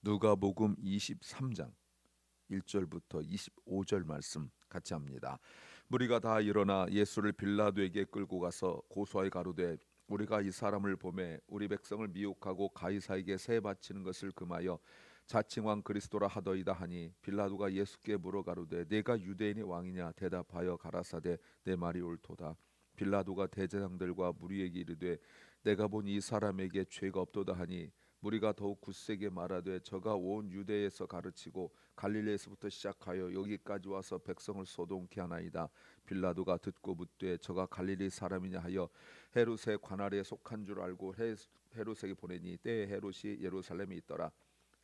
누가복음 23장 1절부터 25절 말씀 같이 합니다. 무리가 다 일어나 예수를 빌라도에게 끌고 가서 고소하여 가로되 우리가 이 사람을 보매 우리 백성을 미혹하고 가이사에게 세 바치는 것을 금하여 자칭 왕 그리스도라 하더이다 하니 빌라도가 예수께 물어 가로되 내가 유대인의 왕이냐 대답하여 가라사대 내 말이 옳도다. 빌라도가 대제사장들과 무리에게 이르되 내가 본 이 사람에게 죄가 없도다 하니 무리가 더욱 굳세게 말하되 저가 온 유대에서 가르치고 갈릴리에서부터 시작하여 여기까지 와서 백성을 소동케 하나이다. 빌라도가 듣고 묻되 저가 갈릴리 사람이냐 하여 헤롯의 관할에 속한 줄 알고 헤롯에게 보내니 때에 헤롯이 예루살렘에 있더라.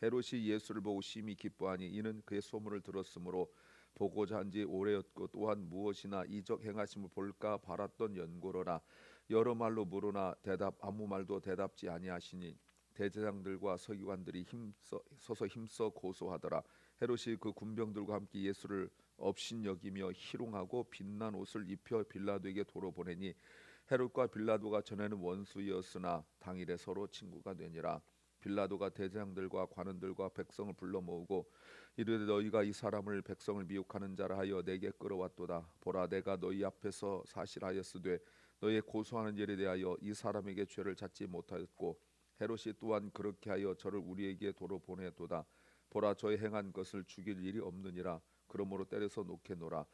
헤롯이 예수를 보고 심히 기뻐하니 이는 그의 소문을 들었으므로 보고자 한지 오래였고 또한 무엇이나 이적 행하심을 볼까 바랐던 연고로라. 여러 말로 물으나 아무 말도 대답지 아니하시니 대제사장들과 서기관들이 힘써 고소하더라. 헤롯이 그 군병들과 함께 예수를 업신여기며 희롱하고 빛난 옷을 입혀 빌라도에게 도로 보내니 헤롯과 빌라도가 전에는 원수였으나 당일에 서로 친구가 되니라. 빌라도가 대제사장들과 관원들과 백성을 불러 모으고 이르되 너희가 이 사람을 백성을 미혹하는 자라 하여 내게 끌어왔도다. 보라 내가 너희 앞에서 사실하였으되 너희의 고소하는 일에 대하여 이 사람에게 죄를 찾지 못하였고 헤롯이 또한 그렇게 하여 저를 우리에게 도로 보내도다. 보라 저의 행한 것을 죽일 일이 없느니라. 그러므로 때려서 놓게노라.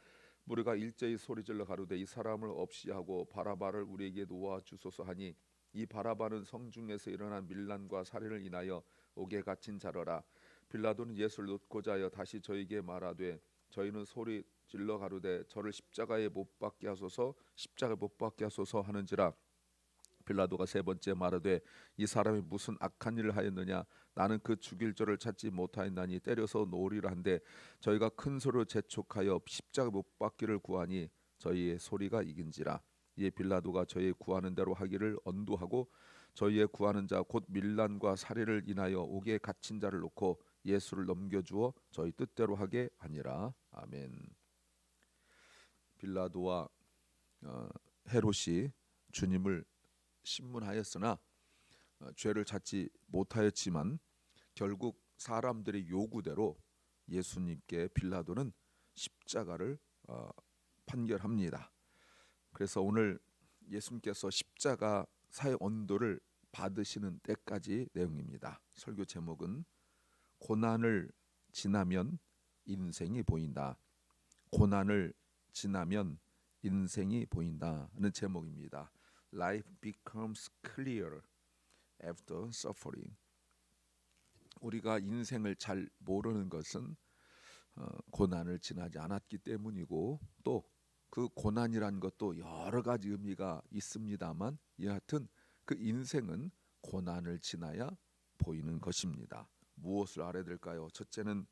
무리가 일제히 소리질러 가로되 이 사람을 없이 하고 바라바를 우리에게 놓아 주소서 하니 이 바라바는 성중에서 일어난 밀란과 살인을 인하여 옥에 갇힌 자러라. 빌라도는 예수를 놓고자 하여 다시 저에게 말하되 저희는 소리 질러 가로되 저를 십자가에 못 박게 하소서 하는지라. 빌라도가 세 번째 말하되 이 사람이 무슨 악한 일을 하였느냐. 나는 그 죽일 저를 찾지 못하였나니 때려서 놓으리라 한데 저희가 큰 소리로 재촉하여 십자가 못 박기를 구하니 저희의 소리가 이긴지라. 이에 빌라도가 저희 구하는 대로 하기를 언도하고 저희의 구하는 자 곧 밀란과 살해를 인하여 옥에 갇힌 자를 놓고 예수를 넘겨주어 저희 뜻대로 하게 하니라. 아멘. 빌라도와 헤롯이 주님을 신문하였으나 죄를 찾지 못하였지만 결국 사람들의 요구대로 예수님께 빌라도는 십자가를 판결합니다. 그래서 오늘 예수님께서 십자가 사형 언도를 받으시는 때까지 내용입니다. 설교 제목은 고난을 지나면 인생이 보인다. 고난을 지나면 인생이 보인다는 제목입니다. Life becomes clear after suffering. 우리가 인생을 잘 모르는 것은 고난을 지나지 않았기 때문이고 또 그 고난이란 것도 여러 가지 의미가 있습니다만 여하튼 그 인생은 고난을 지나야 보이는 것입니다. 무엇을 알아야 될까요? 첫째는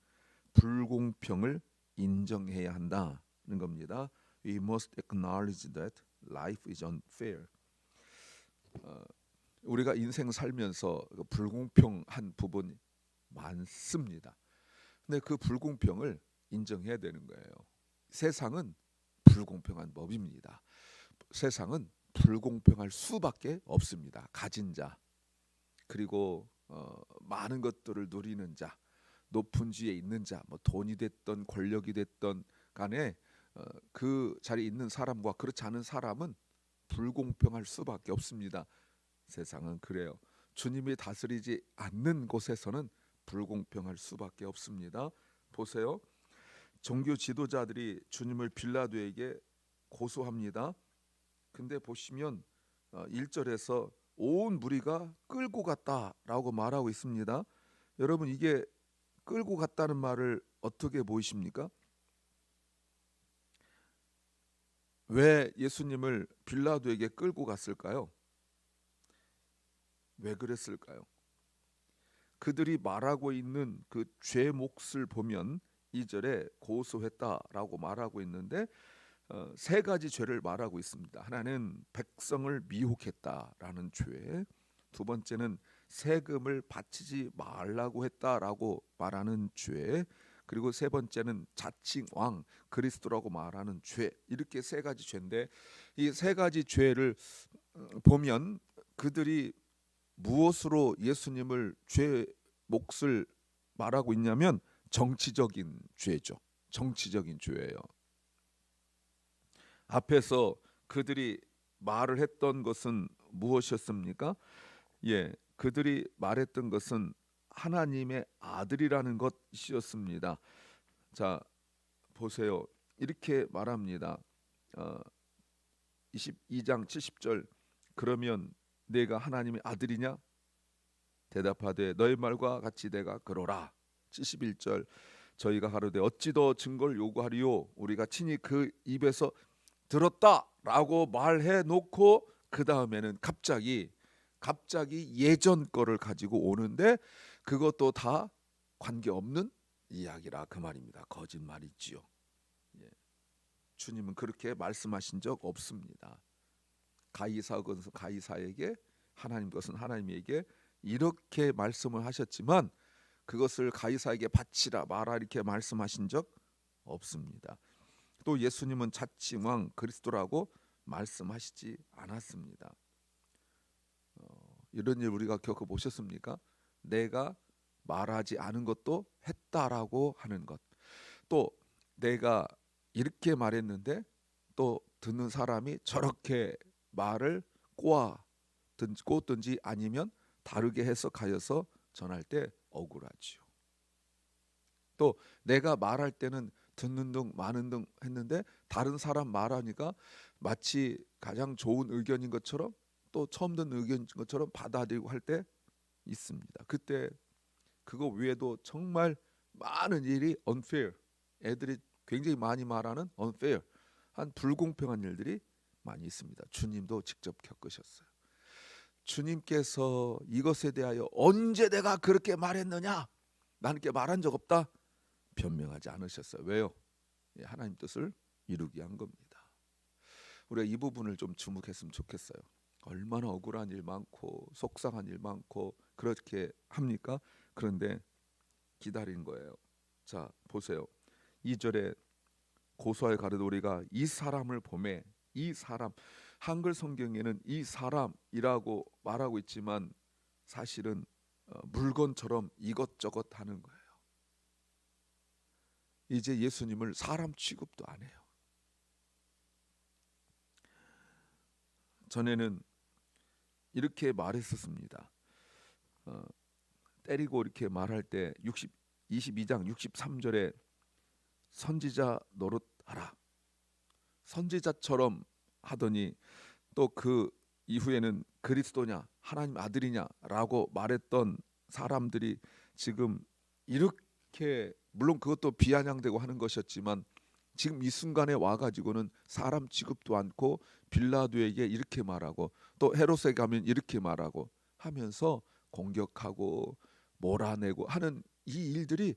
불공평을 인정해야 한다는 겁니다. We must acknowledge that life is unfair. 우리가 인생 살면서 불공평한 부분이 많습니다. 근데 그 불공평을 인정해야 되는 거예요. 세상은 불공평한 법입니다. 세상은 불공평할 수밖에 없습니다. 가진 자 그리고 많은 것들을 누리는 자, 높은 지위에 있는 자, 뭐 돈이 됐던 권력이 됐던 간에 그 자리에 있는 사람과 그렇지 않은 사람은 불공평할 수밖에 없습니다. 세상은 그래요. 주님이 다스리지 않는 곳에서는 불공평할 수밖에 없습니다. 보세요. 종교 지도자들이 주님을 빌라도에게 고소합니다. 근데 보시면 1절에서 온 무리가 끌고 갔다라고 말하고 있습니다. 여러분 이게 끌고 갔다는 말을 어떻게 보이십니까? 왜 예수님을 빌라도에게 끌고 갔을까요? 왜 그랬을까요? 그들이 말하고 있는 그 죄 몫을 보면 2절에 고소했다라고 말하고 있는데 세 가지 죄를 말하고 있습니다. 하나는 백성을 미혹했다라는 죄, 두 번째는 세금을 바치지 말라고 했다라고 말하는 죄, 그리고 세 번째는 자칭 왕 그리스도라고 말하는 죄. 이렇게 세 가지 죄인데 이 세 가지 죄를 보면 그들이 무엇으로 예수님을 죄 몫을 말하고 있냐면 정치적인 죄죠. 정치적인 죄예요. 앞에서 그들이 말을 했던 것은 무엇이었습니까? 예, 그들이 말했던 것은 하나님의 아들이라는 것이었습니다. 자, 보세요. 이렇게 말합니다. 어, 22장 70절. 그러면 내가 하나님의 아들이냐? 대답하되 너희 말과 같이 내가 그러라. 71절. 저희가 가로되 어찌 더 증거를 요구하리요? 우리가 친히 그 입에서 들었다라고 말해 놓고 그 다음에는 갑자기 예전 거를 가지고 오는데 그것도 다 관계없는 이야기라 그 말입니다. 거짓말이지요. 예. 주님은 그렇게 말씀하신 적 없습니다. 가이사 것은 가이사에게, 하나님 것은 하나님에게 이렇게 말씀을 하셨지만 그것을 가이사에게 바치라 마라 이렇게 말씀하신 적 없습니다. 또 예수님은 자칭왕 그리스도라고 말씀하시지 않았습니다. 이런 일 우리가 겪어보셨습니까? 내가 말하지 않은 것도 했다라고 하는 것. 또 내가 이렇게 말했는데 또 듣는 사람이 저렇게 말을 꼬든지 아니면 다르게 해석하여서 전할 때 억울하지요. 또 내가 말할 때는 듣는 등 많은 등 했는데 다른 사람 말하니까 마치 가장 좋은 의견인 것처럼 또 처음 듣는 의견인 것처럼 받아들이고 할 때 있습니다. 그때 그거 외에도 정말 많은 일이 unfair, 애들이 굉장히 많이 말하는 unfair, 한 불공평한 일들이 많이 있습니다. 주님도 직접 겪으셨어요. 주님께서 이것에 대하여 언제 내가 그렇게 말했느냐? 나는 그렇게 말한 적 없다. 변명하지 않으셨어요. 왜요? 하나님 뜻을 이루기 위한 겁니다. 우리가 이 부분을 좀 주목했으면 좋겠어요. 얼마나 억울한 일 많고 속상한 일 많고 그렇게 합니까? 그런데 기다린 거예요. 자, 보세요. 2절에 고소하여 가르되 우리가 이 사람을 보매, 이 사람, 한글 성경에는 이 사람이라고 말하고 있지만 사실은 물건처럼 이것저것 하는 거예요. 이제 예수님을 사람 취급도 안 해요. 전에는 이렇게 말했었습니다. 때리고 이렇게 말할 때 22장 63절에 선지자 노릇하라. 선지자처럼 하더니 또 그 이후에는 그리스도냐 하나님 아들이냐라고 말했던 사람들이 지금 이렇게, 물론 그것도 비아냥되고 하는 것이었지만 지금 이 순간에 와가지고는 사람 취급도 않고 빌라도에게 이렇게 말하고 또 헤롯에 가면 이렇게 말하고 하면서 공격하고 몰아내고 하는 이 일들이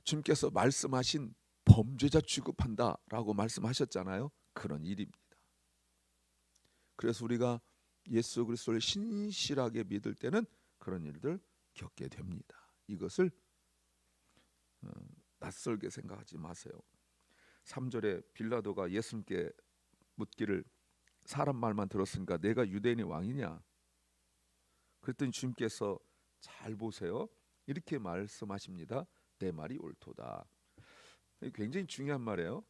주님께서 말씀하신 범죄자 취급한다라고 말씀하셨잖아요. 그런 일입니다. 그래서 우리가 예수 그리스도를 신실하게 믿을 때는 그런 일들 겪게 됩니다. 이것을 낯설게 생각하지 마세요. 3절에 빌라도가 예수님께 묻기를 사람 말만 들었으니까 내가 유대인의 왕이냐? 그랬더니 주님께서 잘 보세요. 이렇게 말씀하십니다. 내 말이 옳도다. 굉장히 중요한 말이에요.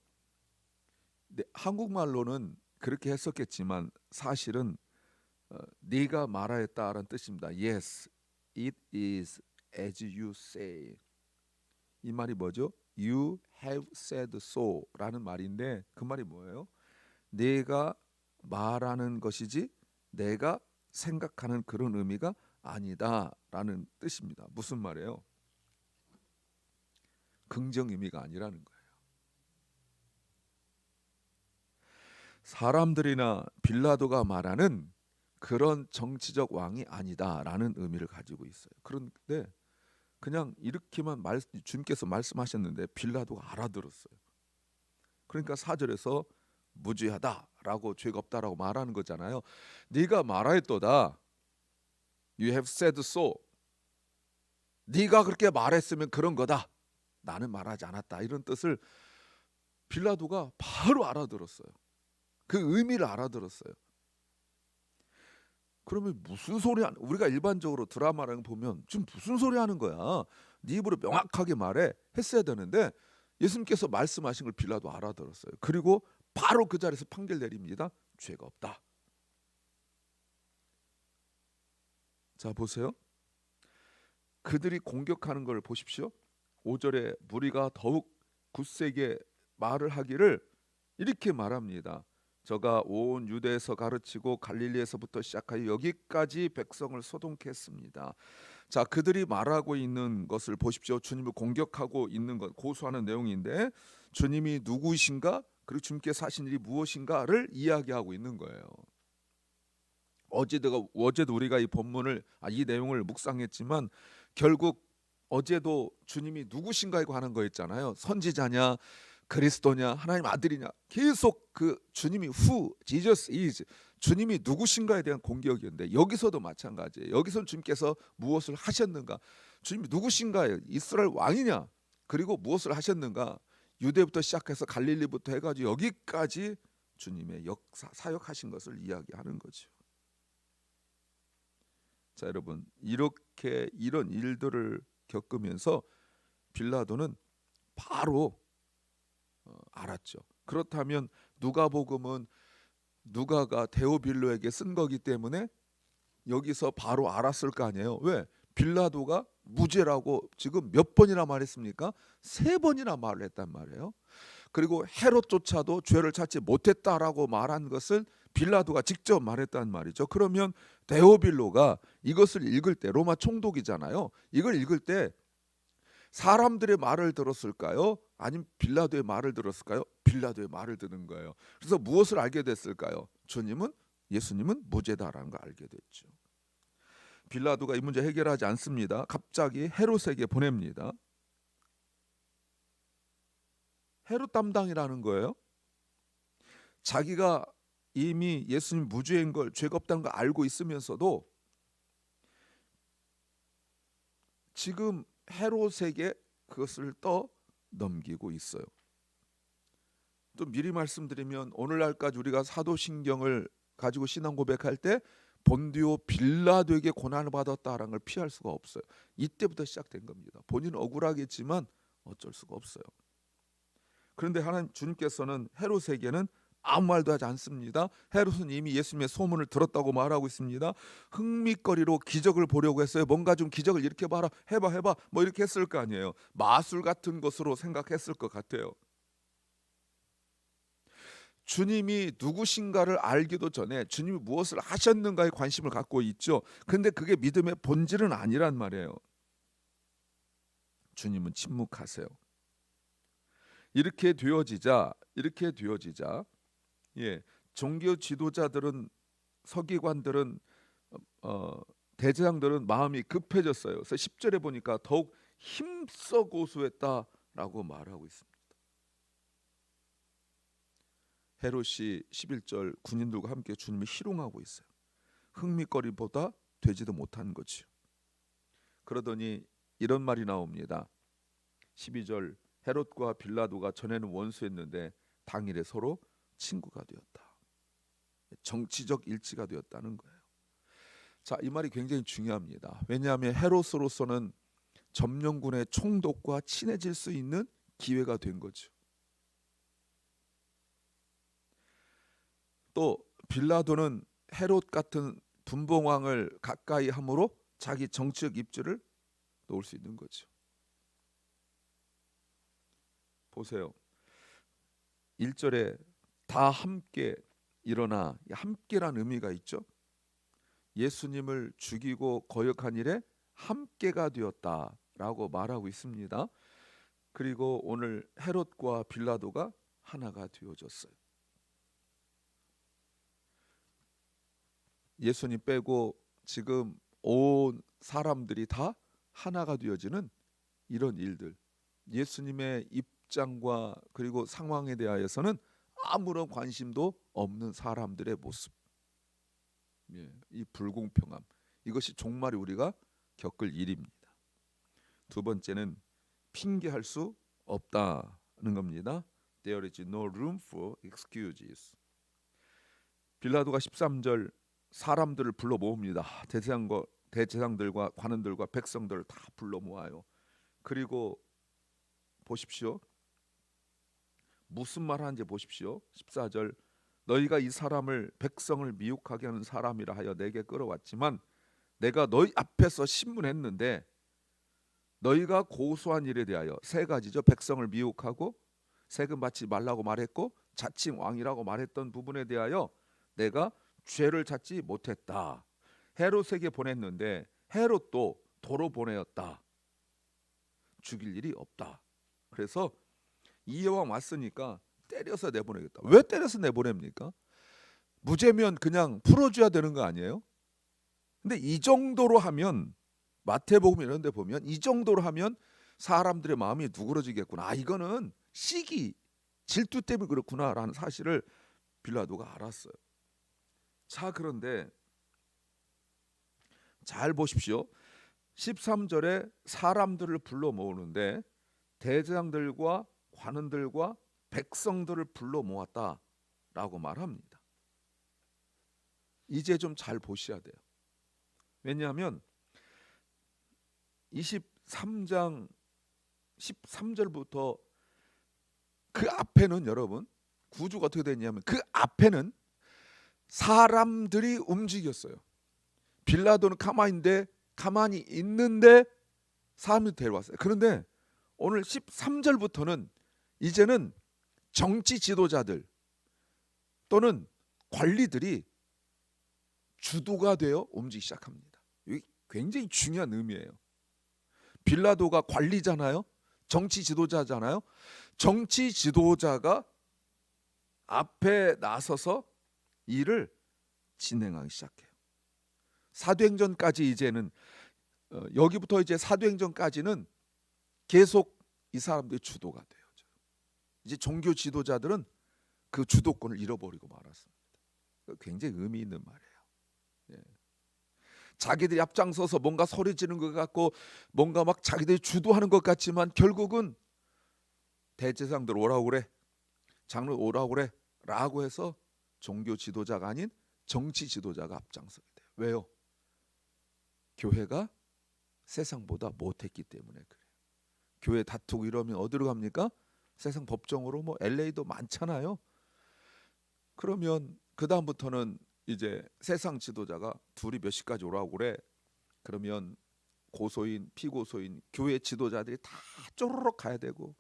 한국말로는 그렇게 했었겠지만 사실은 네가 말하였다라는 뜻입니다. Yes, it is as you say. 이 말이 뭐죠? You have said so라는 말인데 그 말이 뭐예요? 내가 말하는 것이지 내가 생각하는 그런 의미가 아니다라는 뜻입니다. 무슨 말이에요? 긍정 의미가 아니라는 거예요. 사람들이나 빌라도가 말하는 그런 정치적 왕이 아니다라는 의미를 가지고 있어요. 그런데 그냥 이렇게만 주님께서 말씀하셨는데 빌라도가 알아들었어요. 그러니까 4절에서 무죄하다라고 죄가 없다라고 말하는 거잖아요. 네가 말하였도다. You have said so. 네가 그렇게 말했으면 그런 거다. 나는 말하지 않았다. 이런 뜻을 빌라도가 바로 알아들었어요. 그 의미를 알아들었어요. 그러면 무슨 소리 우리가 일반적으로 드라마를 보면 지금 무슨 소리 하는 거야? 네 입으로 명확하게 말해 했어야 되는데 예수님께서 말씀하신 걸 빌라도 알아들었어요. 그리고 바로 그 자리에서 판결 내립니다. 죄가 없다. 자 보세요. 그들이 공격하는 걸 보십시오. 5절에 무리가 더욱 굳세게 말을 하기를 이렇게 말합니다. 저가 온 유대에서 가르치고 갈릴리에서부터 시작하여 여기까지 백성을 소동케 했습니다. 자, 그들이 말하고 있는 것을 보십시오. 주님을 공격하고 있는 것, 고소하는 내용인데 주님이 누구이신가? 그리고 주님께서 하신 일이 무엇인가를 이야기하고 있는 거예요. 어제도 우리가 이 내용을 묵상했지만 결국 어제도 주님이 누구신가에 관한 거였잖아요. 선지자냐, 그리스도냐, 하나님 아들이냐, 계속 그 주님이 who Jesus is, 주님이 누구신가에 대한 공격이었는데 여기서도 마찬가지예요. 여기서는 주님께서 무엇을 하셨는가, 주님이 누구신가에, 이스라엘 왕이냐, 그리고 무엇을 하셨는가, 유대부터 시작해서 갈릴리부터 해가지고 여기까지 주님의 역사 사역하신 것을 이야기하는 거죠. 자 여러분, 이렇게 이런 일들을 겪으면서 빌라도는 바로 알았죠. 그렇다면 누가복음은 누가가 데오빌로에게 쓴 거기 때문에 여기서 바로 알았을 거 아니에요. 왜? 빌라도가 무죄라고 지금 몇 번이나 말했습니까? 3번이나 말을 했단 말이에요. 그리고 헤롯조차도 죄를 찾지 못했다라고 말한 것을 빌라도가 직접 말했단 말이죠. 그러면 데오빌로가 이것을 읽을 때, 로마 총독이잖아요. 이걸 읽을 때 사람들의 말을 들었을까요? 아니면 빌라도의 말을 들었을까요? 빌라도의 말을 듣는 거예요. 그래서 무엇을 알게 됐을까요? 예수님은 무죄다라는 걸 알게 됐죠. 빌라도가 이 문제 해결하지 않습니다. 갑자기 헤롯에게 보냅니다. 헤롯 담당이라는 거예요. 자기가 이미 예수님 무죄인 걸, 죄가 없다는 걸 알고 있으면서도 지금 헤롯에게 그것을 넘기고 있어요. 또 미리 말씀드리면 오늘날까지 우리가 사도신경을 가지고 신앙 고백할 때 본디오 빌라도에게 고난을 받았다라는 걸 피할 수가 없어요. 이때부터 시작된 겁니다. 본인은 억울하겠지만 어쩔 수가 없어요. 그런데 하나님 주님께서는 헤롯에게는 아무 말도 하지 않습니다. 헤롯은 이미 예수님의 소문을 들었다고 말하고 있습니다. 흥미거리로 기적을 보려고 했어요. 뭔가 좀 기적을 이렇게 봐라, 해봐 뭐 이렇게 했을 거 아니에요. 마술 같은 것으로 생각했을 것 같아요. 주님이 누구신가를 알기도 전에 주님이 무엇을 하셨는가에 관심을 갖고 있죠. 근데 그게 믿음의 본질은 아니란 말이에요. 주님은 침묵하세요. 이렇게 되어지자 종교 지도자들은, 서기관들은, 대제사장들은 마음이 급해졌어요. 그래서 10절에 보니까 더욱 힘써 고소했다라고 말하고 있습니다. 헤롯이 11절 군인들과 함께 주님을 희롱하고 있어요. 흥미거리보다 되지도 못한 거죠. 그러더니 이런 말이 나옵니다. 12절, 헤롯과 빌라도가 전에는 원수였는데 당일에 서로 친구가 되었다. 정치적 일치가 되었다는 거예요. 자, 이 말이 굉장히 중요합니다. 왜냐하면 헤롯으로서는 점령군의 총독과 친해질 수 있는 기회가 된 거죠. 또 빌라도는 헤롯 같은 분봉왕을 가까이 함으로 자기 정치적 입지를 놓을 수 있는 거죠. 보세요. 1절에 다 함께 일어나, 함께란 의미가 있죠. 예수님을 죽이고 거역한 일에 함께가 되었다라고 말하고 있습니다. 그리고 오늘 헤롯과 빌라도가 하나가 되어졌어요. 예수님 빼고 지금 온 사람들이 다 하나가 되어지는 이런 일들, 예수님의 입장과 그리고 상황에 대하여서는 아무런 관심도 없는 사람들의 모습, 이 불공평함, 이것이 종말이 우리가 겪을 일입니다. 두 번째는 핑계할 수 없다는 겁니다. There is no room for excuses. 빌라도가 13절 사람들을 불러 모읍니다. 대제사장들과 관원들과 백성들을 다 불러 모아요. 그리고 보십시오. 무슨 말 하는지 보십시오. 14절 너희가 이 사람을 백성을 미혹하게 하는 사람이라 하여 내게 끌어왔지만 내가 너희 앞에서 신문했는데 너희가 고소한 일에 대하여 세 가지죠. 백성을 미혹하고 세금 받지 말라고 말했고 자칭 왕이라고 말했던 부분에 대하여 내가 죄를 찾지 못했다. 헤롯에게 보냈는데 헤롯도 도로 보내었다. 죽일 일이 없다. 그래서 이 여왕 왔으니까 때려서 내보내겠다. 왜 때려서 내보냅니까? 무죄면 그냥 풀어줘야 되는 거 아니에요? 근데 이 정도로 하면 마태복음 이런 데 보면 이 정도로 하면 사람들의 마음이 누그러지겠구나. 아, 이거는 시기, 질투 때문에 그렇구나라는 사실을 빌라도가 알았어요. 자, 그런데 잘 보십시오. 13절에 사람들을 불러 모으는데 대제사장들과 관원들과 백성들을 불러 모았다라고 말합니다. 이제 좀 잘 보셔야 돼요. 왜냐하면 23장 13절부터 그 앞에는 여러분 구조가 어떻게 됐냐면 그 앞에는 사람들이 움직였어요. 빌라도는 가만히 있는데 사람들이 데려왔어요. 그런데 오늘 13절부터는 이제는 정치 지도자들 또는 관리들이 주도가 되어 움직이기 시작합니다. 이게 굉장히 중요한 의미예요. 빌라도가 관리잖아요. 정치 지도자잖아요. 정치 지도자가 앞에 나서서 일을 진행하기 시작해요. 사도행전까지 이제는 여기부터 이제 사도행전까지는 계속 이 사람들이 주도가 돼요. 이제 종교 지도자들은 그 주도권을 잃어버리고 말았습니다. 굉장히 의미 있는 말이에요. 예. 자기들이 앞장서서 뭔가 소리 지르는 것 같고 뭔가 막 자기들이 주도하는 것 같지만 결국은 대제사장들 오라고 그래, 장로 오라고 그래 라고 해서 종교 지도자가 아닌 정치 지도자가 앞장서게 돼요. 왜요? 교회가 세상보다 못했기 때문에 그래요. 교회 다투고 이러면 어디로 갑니까? 세상 법정으로. 뭐 LA도 많잖아요. 그러면 그 다음부터는 이제 세상 지도자가 둘이 몇 시까지 오라고 그래. 그러면 고소인, 피고소인, 교회 지도자들이 다 쪼르륵 가야 되고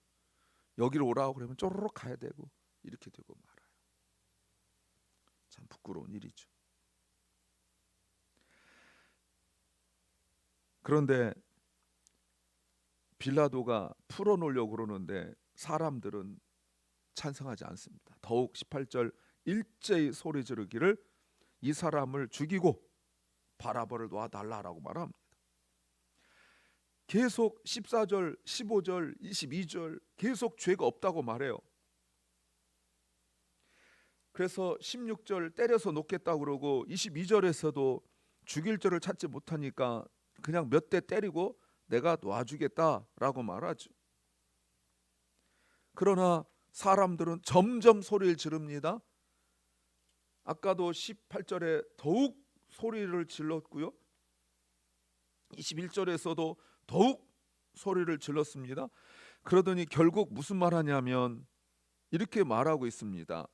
여기로 오라고 그러면 쪼르륵 가야 되고 이렇게 되고 말아요. 참 부끄러운 일이죠. 그런데 빌라도가 풀어놓으려고 그러는데 사람들은 찬성하지 않습니다. 더욱 18절 일제히 소리 지르기를 이 사람을 죽이고 바라바를 놔달라라고 말합니다. 계속 14절, 15절, 22절 계속 죄가 없다고 말해요. 그래서 16절 때려서 놓겠다고 그러고 22절에서도 죽일 죄를 찾지 못하니까 그냥 몇 대 때리고 내가 놔주겠다라고 말하죠. 그러나 사람들은 점점 소리를 지릅니다. 아까도 18절에 더욱 소리를 질렀고요. 21절에서도 더욱 소리를 질렀습니다. 그러더니 결국 무슨 말하냐면 이렇게 말하고 있습니다.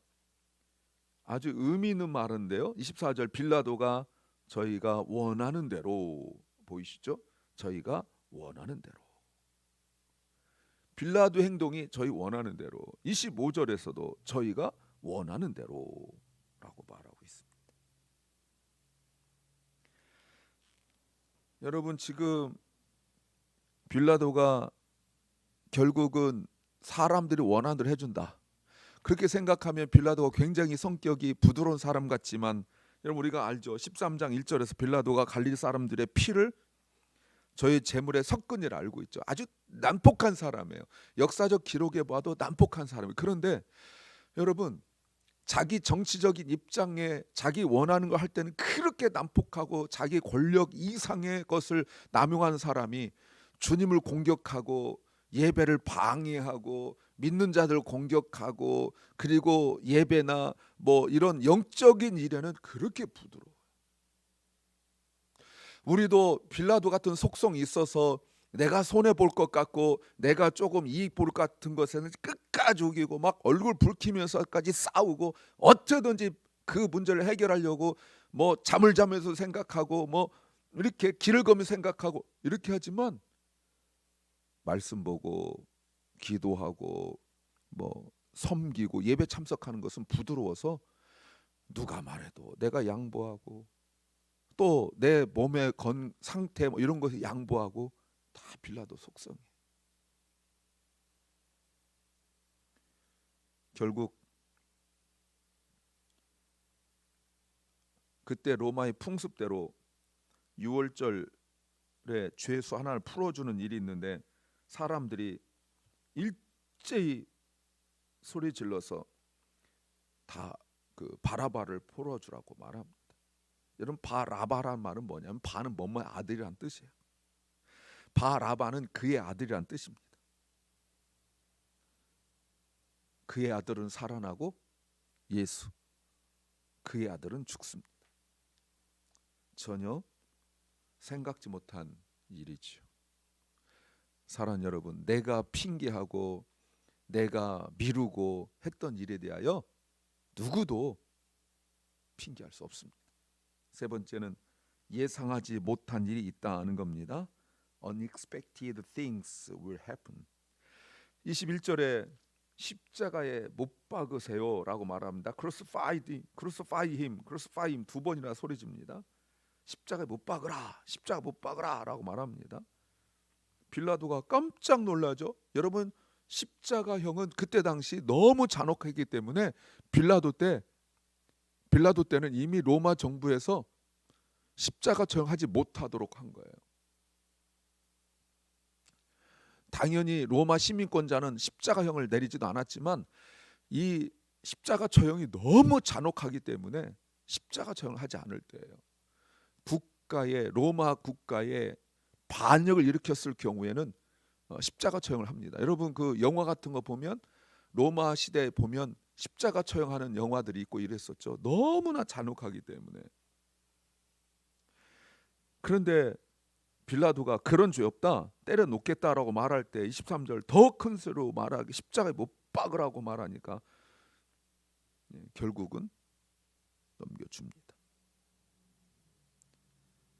아주 의미 있는 말인데요. 24절 빌라도가 저희가 원하는 대로, 보이시죠? 저희가 원하는 대로. 빌라도 행동이 저희 원하는 대로. 25절에서도 저희가 원하는 대로라고 말하고 있습니다. 여러분, 지금 빌라도가 결국은 사람들이 원하는 대로 해준다. 그렇게 생각하면 빌라도가 굉장히 성격이 부드러운 사람 같지만 여러분 우리가 알죠. 13장 1절에서 빌라도가 갈릴 사람들의 피를 저희 재물에 섞은 일 알고 있죠. 아주 난폭한 사람이에요. 역사적 기록에 봐도 난폭한 사람이에요. 그런데 여러분 자기 정치적인 입장에 자기 원하는 거 할 때는 그렇게 난폭하고 자기 권력 이상의 것을 남용하는 사람이 주님을 공격하고 예배를 방해하고 믿는 자들 공격하고 그리고 예배나 뭐 이런 영적인 일에는 그렇게 부드러워요. 우리도 빌라도 같은 속성이 있어서 내가 손해 볼 것 같고 내가 조금 이익 볼 것 같은 것에는 끝까지 우기고 막 얼굴 붉히면서까지 싸우고 어쩌든지 그 문제를 해결하려고 뭐 잠을 자면서 생각하고 뭐 이렇게 길을 거면서 생각하고 이렇게 하지만 말씀 보고 기도하고 뭐 섬기고 예배 참석하는 것은 부드러워서 누가 말해도 내가 양보하고 또 내 몸의 상태 뭐 이런 것에 양보하고 다 빌라도 속성이에요. 결국 그때 로마의 풍습대로 6월절에 죄수 하나를 풀어주는 일이 있는데 사람들이 일제히 소리 질러서 다 그 바라바를 풀어주라고 말합니다. 여러분 바라바란 말은 뭐냐면 바는 뭐뭐 아들이란 뜻이에요. 바라바는 그의 아들이란 뜻입니다. 그의 아들은 살아나고 예수 그의 아들은 죽습니다. 전혀 생각지 못한 일이죠. 사랑하는 여러분, 내가 핑계하고 내가 미루고 했던 일에 대하여 누구도 핑계할 수 없습니다. 세 번째는 예상하지 못한 일이 있다는 겁니다. Unexpected things will happen. 21절에 십자가에 못 박으세요라고 말합니다. Crucify him 두 번이나 소리집니다. 십자가에 못 박으라, 십자가 못 박으라라고 말합니다. 빌라도가 깜짝 놀라죠. 여러분 십자가형은 그때 당시 너무 잔혹했기 때문에 빌라도 때는 이미 로마 정부에서 십자가 처형하지 못하도록 한 거예요. 당연히 로마 시민권자는 십자가형을 내리지도 않았지만 이 십자가 처형이 너무 잔혹하기 때문에 십자가 처형을 하지 않을 때예요. 로마 국가에 반역을 일으켰을 경우에는 십자가 처형을 합니다. 여러분 그 영화 같은 거 보면 로마 시대에 보면 십자가 처형하는 영화들이 있고 이랬었죠. 너무나 잔혹하기 때문에. 그런데 빌라도가 그런 죄 없다 때려 놓겠다라고 말할 때 23절 더 큰 소리로 말하기 십자가에 못 박으라고 말하니까 결국은 넘겨줍니다.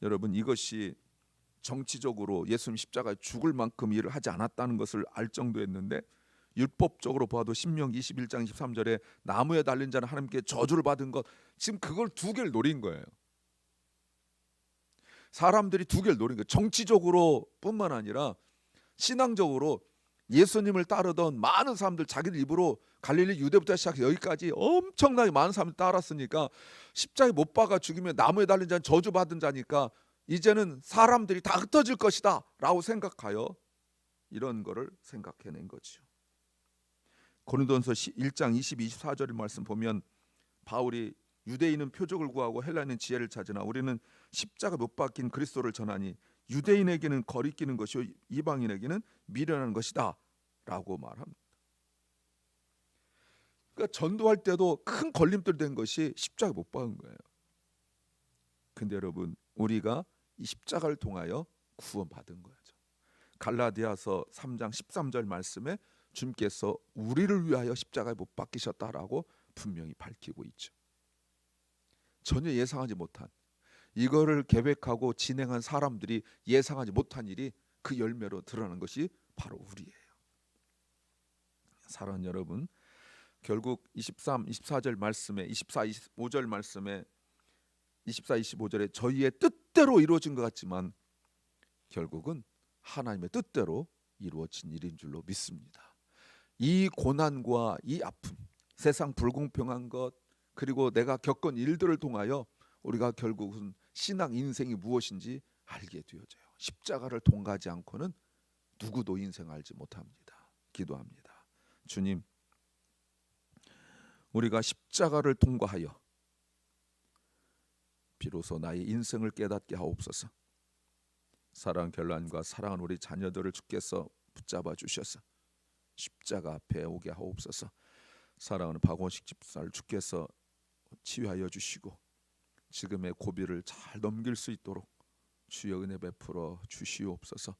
여러분 이것이 정치적으로 예수님 십자가에 죽을 만큼 일을 하지 않았다는 것을 알 정도였는데 율법적으로 봐도 신명기 21장 23절에 나무에 달린 자는 하나님께 저주를 받은 것, 지금 그걸 두 개를 노린 거예요. 사람들이 두 개를 노린 거예요. 정치적으로 뿐만 아니라 신앙적으로 예수님을 따르던 많은 사람들, 자기들 입으로 갈릴리 유대부터 시작해서 여기까지 엄청나게 많은 사람들 따랐으니까 십자가에 못 박아 죽이면 나무에 달린 자는 저주받은 자니까 이제는 사람들이 다 흩어질 것이다 라고 생각하여 이런 거를 생각해낸 거죠. 고린도전서 1장 22, 24절의 말씀 보면 바울이 유대인은 표적을 구하고 헬라인은 지혜를 찾으나 우리는 십자가 못 박힌 그리스도를 전하니 유대인에게는 거리끼는 것이요 이방인에게는 미련한 것이다 라고 말합니다. 그러니까 전도할 때도 큰 걸림돌 된 것이 십자가 못 박은 거예요. 근데 여러분 우리가 이 십자가를 통하여 구원받은 거죠. 갈라디아서 3장 13절 말씀에 주님께서 우리를 위하여 십자가에 못 박히셨다라고 분명히 밝히고 있죠. 전혀 예상하지 못한, 이거를 계획하고 진행한 사람들이 예상하지 못한 일이 그 열매로 드러나는 것이 바로 우리예요. 사랑하는 여러분, 결국 23, 24절 말씀에 24, 25절 말씀에 24, 25절에 저희의 뜻대로 이루어진 것 같지만 결국은 하나님의 뜻대로 이루어진 일인 줄로 믿습니다. 이 고난과 이 아픔, 세상 불공평한 것, 그리고 내가 겪은 일들을 통하여 우리가 결국은 신앙 인생이 무엇인지 알게 되어져요. 십자가를 통과하지 않고는 누구도 인생 알지 못합니다. 기도합니다. 주님, 우리가 십자가를 통과하여 비로소 나의 인생을 깨닫게 하옵소서. 사랑 결란과 사랑하는 우리 자녀들을 주께서 붙잡아 주셔서 십자가 앞에 오게 하옵소서. 사랑하는 박원식 집사를 주께서 치유하여 주시고 지금의 고비를 잘 넘길 수 있도록 주여 은혜 베풀어 주시옵소서.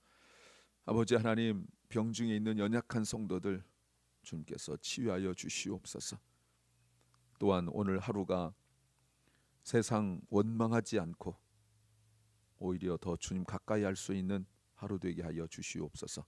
아버지 하나님, 병중에 있는 연약한 성도들 주님께서 치유하여 주시옵소서. 또한 오늘 하루가 세상 원망하지 않고 오히려 더 주님 가까이 할 수 있는 하루 되게 하여 주시옵소서.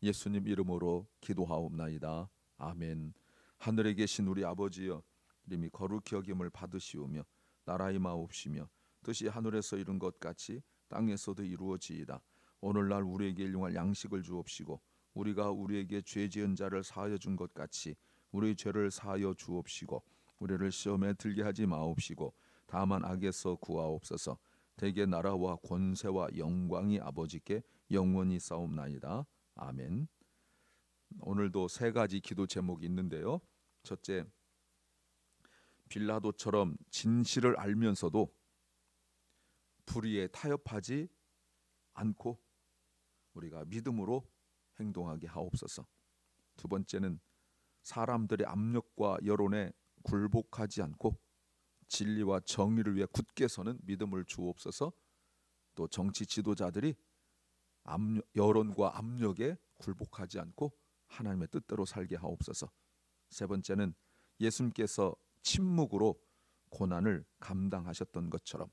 예수님 이름으로 기도하옵나이다. 아멘. 하늘에 계신 우리 아버지여, 이름이 거룩히 여김을 받으시오며 나라의 마옵시며 뜻이 하늘에서 이룬 것 같이 땅에서도 이루어지이다. 오늘날 우리에게 일용할 양식을 주옵시고 우리가 우리에게 죄 지은 자를 사하여 준 것 같이 우리 죄를 사하여 주옵시고 우리를 시험에 들게 하지 마옵시고 다만 악에서 구하옵소서. 대개 나라와 권세와 영광이 아버지께 영원히 싸움나이다. 아멘. 오늘도 세 가지 기도 제목이 있는데요. 첫째, 빌라도처럼 진실을 알면서도 불의에 타협하지 않고 우리가 믿음으로 행동하게 하옵소서. 두 번째는 사람들의 압력과 여론에 굴복하지 않고 진리와 정의를 위해 굳게 서는 믿음을 주옵소서. 또 정치 지도자들이 여론과 압력에 굴복하지 않고 하나님의 뜻대로 살게 하옵소서. 세 번째는 예수님께서 침묵으로 고난을 감당하셨던 것처럼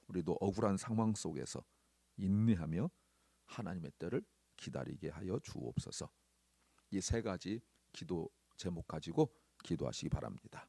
우리도 억울한 상황 속에서 인내하며 하나님의 때를 기다리게 하여 주옵소서. 이 세 가지 기도 제목 가지고 기도하시기 바랍니다.